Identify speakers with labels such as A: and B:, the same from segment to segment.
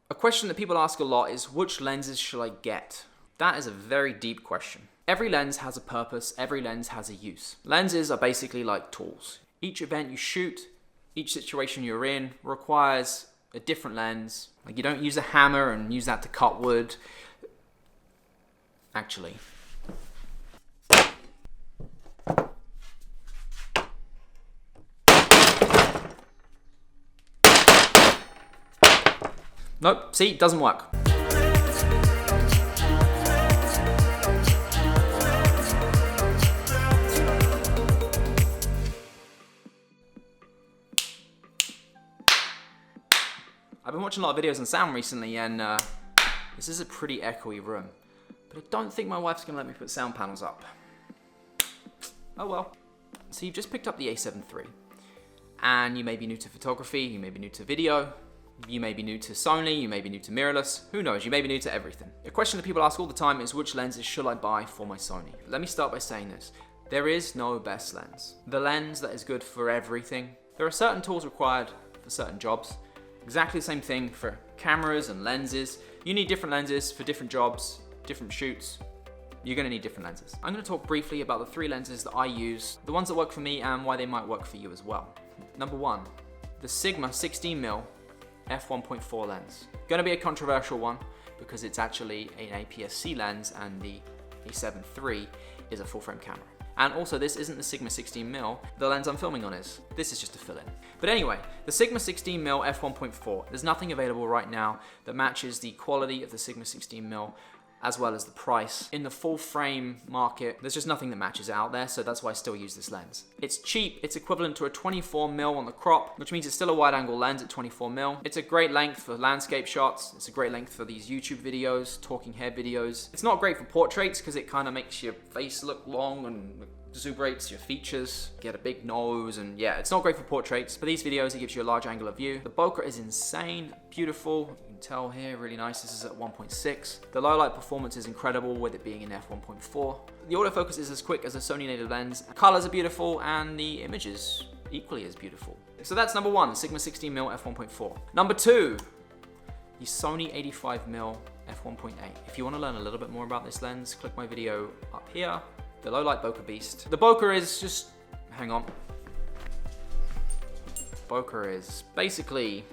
A: A question that people ask a lot is, which lenses should I get? That is a very deep question. Every lens has a purpose, every lens has a use. Lenses are basically like tools. Each event you shoot, each situation you're in requires a different lens. Like, you don't use a hammer and use that to cut wood. Actually. Nope, see, it doesn't work. I've been watching a lot of videos on sound recently, and this is a pretty echoey room. But I don't think my wife's gonna let me put sound panels up. Oh well. So you've just picked up the A7 III, and you may be new to photography, you may be new to video, you may be new to Sony, you may be new to mirrorless, who knows, you may be new to everything. A question that people ask all the time is, which lenses should I buy for my Sony? Let me start by saying this. There is no best lens. The lens that is good for everything. There are certain tools required for certain jobs. Exactly the same thing for cameras and lenses. You need different lenses for different jobs, different shoots. You're gonna need different lenses. I'm gonna talk briefly about the 3 lenses that I use, the ones that work for me and why they might work for you as well. Number 1, the Sigma 16mm f1.4 lens. Gonna be a controversial one because it's actually an APS-C lens and the A7 III is a full frame camera. And also, this isn't the Sigma 16mm, the lens I'm filming on is. This is just a fill-in. But anyway, the Sigma 16mm f1.4, there's nothing available right now that matches the quality of the Sigma 16mm as well as the price. In the full frame market, there's just nothing that matches out there, so that's why I still use this lens. It's cheap, it's equivalent to a 24mm on the crop, which means it's still a wide angle lens at 24mm. It's a great length for landscape shots, it's a great length for these YouTube videos, talking head videos. It's not great for portraits because it kind of makes your face look long and exuberates your features, get a big nose, and yeah, it's not great for portraits. For these videos, it gives you a large angle of view. The bokeh is insane, beautiful. You can tell here, really nice. This is at 1.6. The low light performance is incredible with it being in f1.4. The autofocus is as quick as a Sony native lens. Colors are beautiful, and the image is equally as beautiful. So that's number 1, the Sigma 16mm f1.4. Number 2, the Sony A7iii f1.8. If you want to learn a little bit more about this lens, click my video up here. The low light bokeh beast. The bokeh is just, hang on. Bokeh is basically,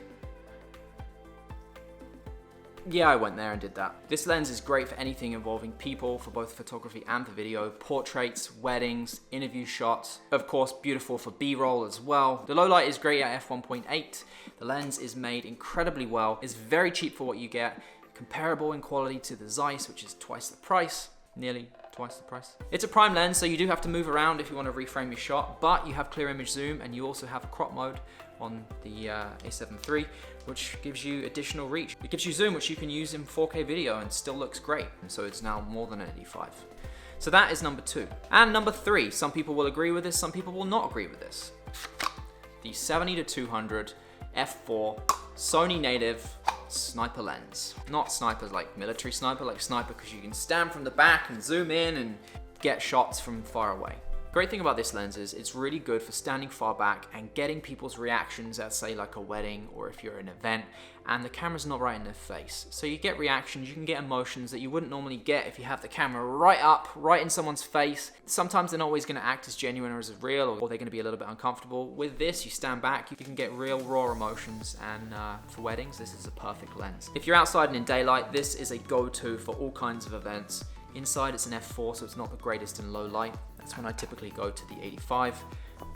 A: yeah, I went there and did that. This lens is great for anything involving people, for both photography and for video, portraits, weddings, interview shots. Of course, beautiful for B-roll as well. The low light is great at f1.8. The lens is made incredibly well. It's very cheap for what you get. Comparable in quality to the Zeiss, which is twice the price, nearly twice the price. It's a prime lens, so you do have to move around if you want to reframe your shot, but you have clear image zoom and you also have a crop mode on the A7 III, which gives you additional reach. It gives you zoom, which you can use in 4K video and still looks great. And so it's now more than an 85. So that is number 2. And number 3, some people will agree with this, some people will not agree with this. The 70-200 f4 Sony native sniper lens. Not snipers like military sniper, like sniper because you can stand from the back and zoom in and get shots from far away. Great thing about this lens is it's really good for standing far back and getting people's reactions at, say, like a wedding or if you're at an event and the camera's not right in their face. So you get reactions, you can get emotions that you wouldn't normally get if you have the camera right up, right in someone's face. Sometimes they're not always going to act as genuine or as real, or they're going to be a little bit uncomfortable. With this, you stand back, you can get real raw emotions, and for weddings, this is a perfect lens. If you're outside and in daylight, this is a go-to for all kinds of events. Inside, it's an f4, so it's not the greatest in low light. That's when I typically go to the 85.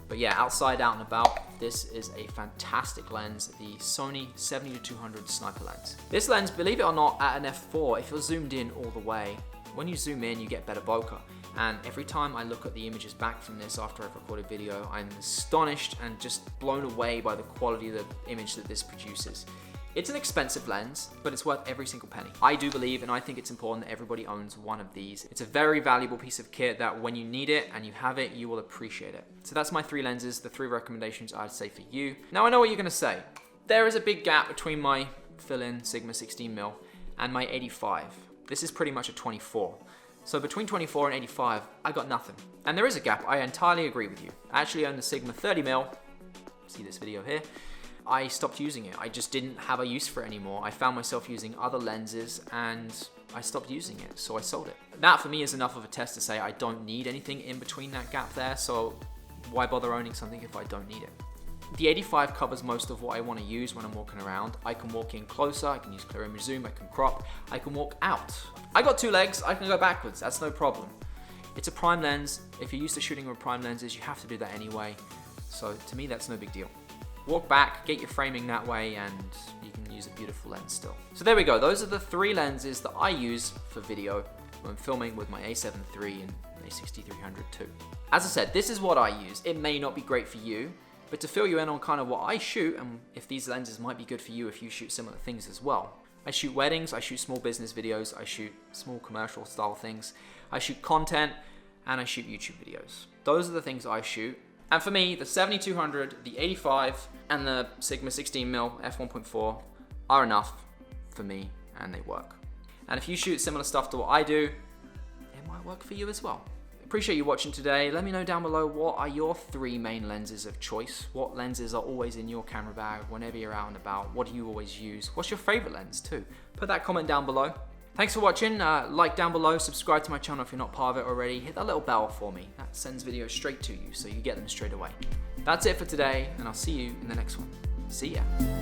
A: But yeah, outside, out and about, this is a fantastic lens, the Sony 70-200 sniper lens. This lens, believe it or not, at an f4, if you're zoomed in all the way, when you zoom in, you get better bokeh. And every time I look at the images back from this after I've recorded video, I'm astonished and just blown away by the quality of the image that this produces. It's an expensive lens, but it's worth every single penny. I do believe, and I think it's important that everybody owns one of these. It's a very valuable piece of kit that when you need it and you have it, you will appreciate it. So that's my 3 lenses, the 3 recommendations I'd say for you. Now I know what you're gonna say. There is a big gap between my fill-in Sigma 16mm and my 85. This is pretty much a 24. So between 24 and 85, I got nothing. And there is a gap, I entirely agree with you. I actually own the Sigma 30mm, see this video here, I stopped using it. I just didn't have a use for it anymore. I found myself using other lenses and I stopped using it, so I sold it. That for me is enough of a test to say I don't need anything in between that gap there, so why bother owning something if I don't need it? The 85 covers most of what I want to use when I'm walking around. I can walk in closer, I can use clear image zoom, I can crop, I can walk out. I got 2 legs, I can go backwards, that's no problem. It's a prime lens. If you're used to shooting with prime lenses, you have to do that anyway. So to me, that's no big deal. Walk back, get your framing that way, and you can use a beautiful lens still. So there we go. Those are the 3 lenses that I use for video when filming with my A7iii and A6300 II. As I said, this is what I use. It may not be great for you, but to fill you in on kind of what I shoot and if these lenses might be good for you if you shoot similar things as well. I shoot weddings, I shoot small business videos, I shoot small commercial style things, I shoot content, and I shoot YouTube videos. Those are the things I shoot. And for me, the 7200, the 85, and the Sigma 16mm f1.4 are enough for me, and they work. And if you shoot similar stuff to what I do, it might work for you as well. Appreciate you watching today. Let me know down below, what are your 3 main lenses of choice? What lenses are always in your camera bag whenever you're out and about? What do you always use? What's your favorite lens too? Put that comment down below. Thanks for watching. Like down below, subscribe to my channel if you're not part of it already. Hit that little bell for me. That sends videos straight to you so you get them straight away. That's it for today, and I'll see you in the next one. See ya.